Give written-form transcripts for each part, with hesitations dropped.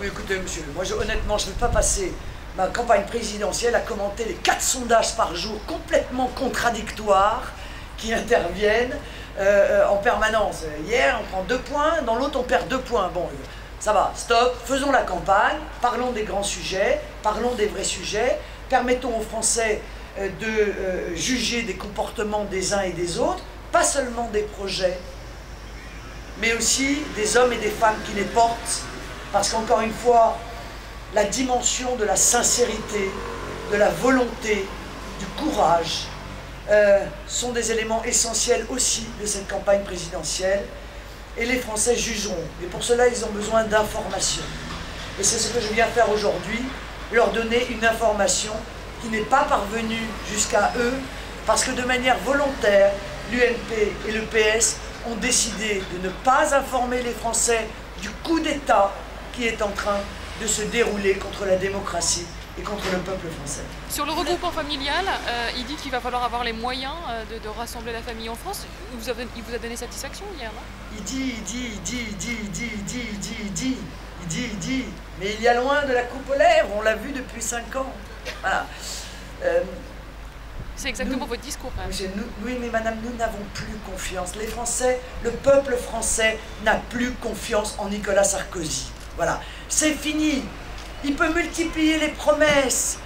Oui, écoutez, monsieur, moi, honnêtement, je ne vais pas passer ma campagne présidentielle à commenter les 4 sondages par jour complètement contradictoires qui interviennent en permanence. Hier, on prend 2 points, dans l'autre, on perd 2 points. Bon, ça va, stop, faisons la campagne, parlons des grands sujets, parlons des vrais sujets, permettons aux Français de juger des comportements des uns et des autres, pas seulement des projets, mais aussi des hommes et des femmes qui les portent, parce qu'encore une fois, la dimension de la sincérité, de la volonté, du courage, sont des éléments essentiels aussi de cette campagne présidentielle, et les Français jugeront. Et pour cela, ils ont besoin d'informations. Et c'est ce que je viens faire aujourd'hui, leur donner une information qui n'est pas parvenue jusqu'à eux, parce que de manière volontaire, l'UMP et le PS ont décidé de ne pas informer les Français du coup d'État qui est en train de se dérouler contre la démocratie et contre le peuple français. Sur le regroupement familial, il dit qu'il va falloir avoir les moyens de rassembler la famille en France. Il vous a donné satisfaction hier, non? Il dit, mais il y a loin de la coupe aux lèvres, on l'a vu depuis 5 ans. Voilà. C'est exactement votre discours, quand même. Oui, mais madame, nous n'avons plus confiance. Les Français, le peuple français n'a plus confiance en Nicolas Sarkozy. Voilà, c'est fini. Il peut multiplier les promesses,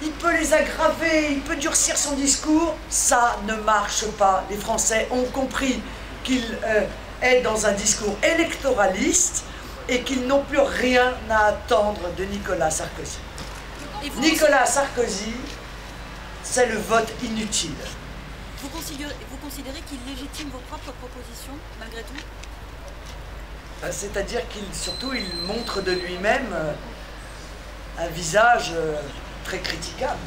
il peut les aggraver, il peut durcir son discours. Ça ne marche pas. Les Français ont compris qu'il est dans un discours électoraliste et qu'ils n'ont plus rien à attendre de Nicolas Sarkozy. Nicolas Sarkozy, c'est le vote inutile. Vous considérez qu'il légitime vos propres propositions, malgré tout? C'est-à-dire surtout, il montre de lui-même un visage très critiquable.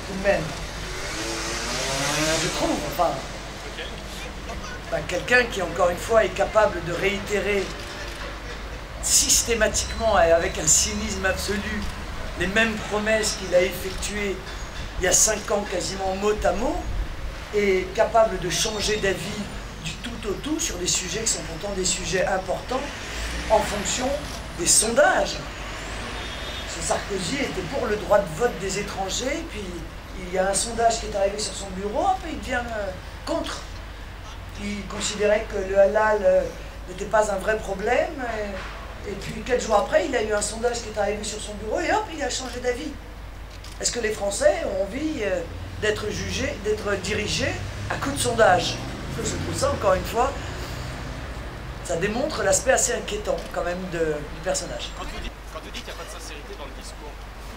Tout de même. Je trouve, enfin. Quelqu'un qui, encore une fois, est capable de réitérer systématiquement et avec un cynisme absolu les mêmes promesses qu'il a effectuées il y a 5 ans, quasiment mot à mot, et capable de changer d'avis du tout au tout sur des sujets qui sont pourtant des sujets importants en fonction des sondages. Sarkozy était pour le droit de vote des étrangers, puis il y a un sondage qui est arrivé sur son bureau, puis il devient contre. Il considérait que le halal n'était pas un vrai problème, et puis 4 jours après, il a eu un sondage qui est arrivé sur son bureau, et hop, il a changé d'avis. Est-ce que les Français ont envie d'être jugés, d'être dirigés à coup de sondage? Je trouve ça, encore une fois, ça démontre l'aspect assez inquiétant quand même du personnage. Quand vous dites qu'il n'y a pas de sincérité dans le discours,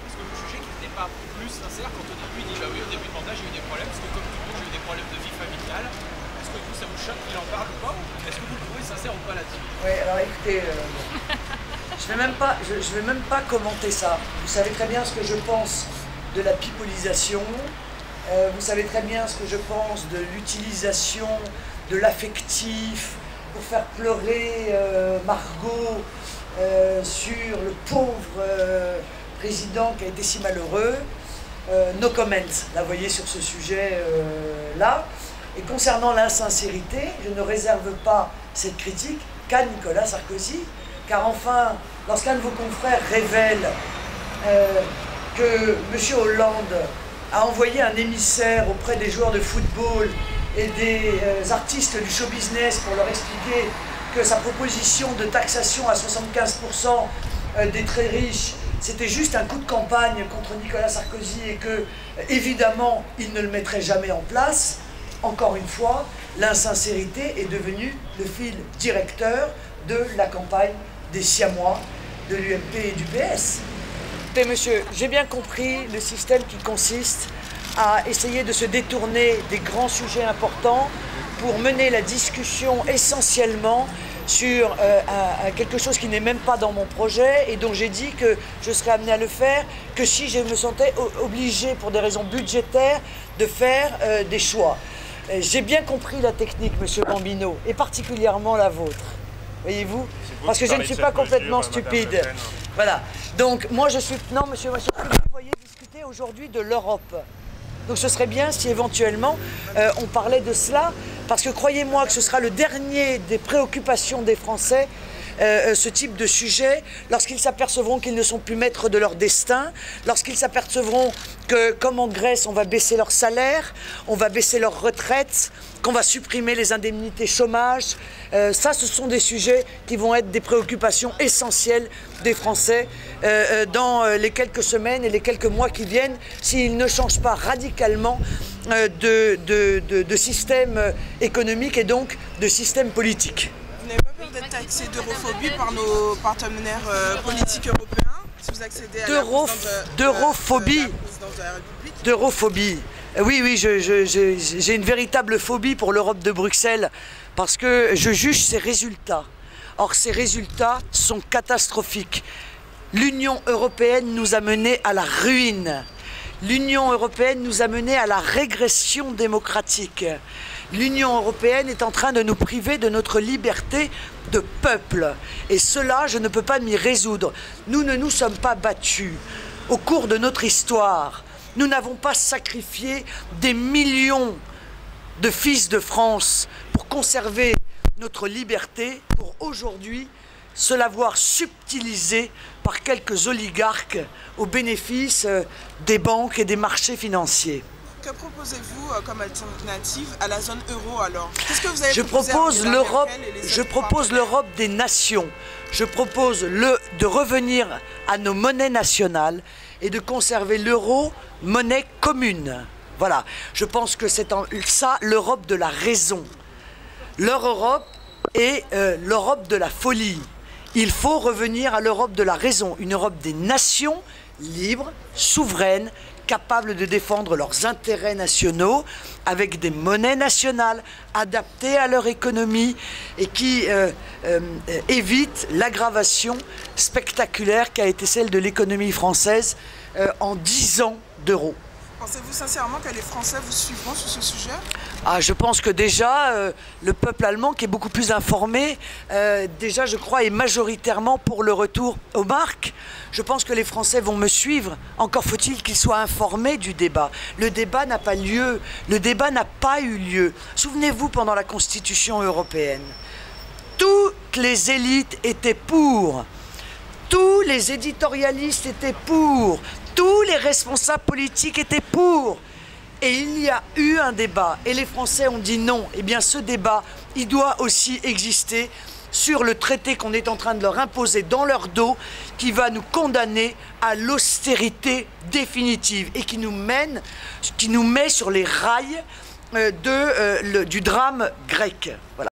est-ce que vous jugez qu'il n'est pas plus sincère quand au début il dit bah oui, au début de mandat j'ai eu des problèmes, parce que comme tout le monde j'ai eu des problèmes de vie familiale? Est-ce que vous, ça vous choque qu'il en parle ou pas? Est-ce que vous le trouvez sincère ou pas là-dessus? Oui, alors écoutez, je vais même pas commenter ça. Vous savez très bien ce que je pense de la pipolisation, vous savez très bien ce que je pense de l'utilisation de l'affectif pour faire pleurer Margot sur le pauvre président qui a été si malheureux. No comment, là, vous voyez, sur ce sujet-là. Et concernant l'insincérité, je ne réserve pas cette critique qu'à Nicolas Sarkozy, car enfin, lorsqu'un de vos confrères révèle que M. Hollande a envoyé un émissaire auprès des joueurs de football et des artistes du show business pour leur expliquer que sa proposition de taxation à 75% des très riches, c'était juste un coup de campagne contre Nicolas Sarkozy et que, évidemment, il ne le mettrait jamais en place. Encore une fois, l'insincérité est devenue le fil directeur de la campagne des Siamois, de l'UMP et du PS. Écoutez, monsieur, j'ai bien compris le système qui consiste à essayer de se détourner des grands sujets importants pour mener la discussion essentiellement sur quelque chose qui n'est même pas dans mon projet et dont j'ai dit que je serais amené à le faire que si je me sentais obligé pour des raisons budgétaires de faire des choix. J'ai bien compris la technique, monsieur Bambino, et particulièrement la vôtre. Voyez-vous? Parce que je ne suis pas complètement stupide. Voilà. Donc, moi, je suis... Non, monsieur, vous voyez discuter aujourd'hui de l'Europe. Donc, ce serait bien si, éventuellement, on parlait de cela, parce que croyez-moi que ce sera le dernier des préoccupations des Français ce type de sujet, lorsqu'ils s'apercevront qu'ils ne sont plus maîtres de leur destin, lorsqu'ils s'apercevront que, comme en Grèce, on va baisser leur salaire, on va baisser leur retraite, qu'on va supprimer les indemnités chômage. Ça, ce sont des sujets qui vont être des préoccupations essentielles des Français dans les quelques semaines et les quelques mois qui viennent, s'ils ne changent pas radicalement de système économique et donc de système politique. Vous n'avez pas peur d'être taxé d'europhobie par nos partenaires politiques européens si vous accédez à la présidence de la République? D'europhobie. Oui, j'ai une véritable phobie pour l'Europe de Bruxelles parce que je juge ses résultats. Or, ces résultats sont catastrophiques. L'Union européenne nous a menés à la ruine. L'Union européenne nous a menés à la régression démocratique. L'Union européenne est en train de nous priver de notre liberté de peuple. Et cela, je ne peux pas m'y résoudre. Nous ne nous sommes pas battus au cours de notre histoire. Nous n'avons pas sacrifié des millions de fils de France pour conserver notre liberté, pour aujourd'hui se la voir subtilisée par quelques oligarques au bénéfice des banques et des marchés financiers. Que proposez-vous comme alternative à la zone euro alors? Qu'est-ce que vous avez Je propose l'Europe des nations. Je propose de revenir à nos monnaies nationales et de conserver l'euro, monnaie commune. Voilà, je pense que c'est ça l'Europe de la raison. Leur Europe est l'Europe de la folie. Il faut revenir à l'Europe de la raison, une Europe des nations libres, souveraines, capables de défendre leurs intérêts nationaux avec des monnaies nationales adaptées à leur économie et qui évitent l'aggravation spectaculaire qu'a été celle de l'économie française en 10 ans d'euros. Pensez-vous sincèrement que les Français vous suivront sur ce sujet? Je pense que déjà, le peuple allemand, qui est beaucoup plus informé, déjà, je crois, est majoritairement pour le retour aux marques. Je pense que les Français vont me suivre. Encore faut-il qu'ils soient informés du débat. Le débat n'a pas lieu. Le débat n'a pas eu lieu. Souvenez-vous, pendant la Constitution européenne, toutes les élites étaient pour. Tous les éditorialistes étaient pour. Tous les responsables politiques étaient pour. Et il y a eu un débat. Et les Français ont dit non. Eh bien, ce débat, il doit aussi exister sur le traité qu'on est en train de leur imposer dans leur dos, qui va nous condamner à l'austérité définitive et qui nous met sur les rails du drame grec. Voilà.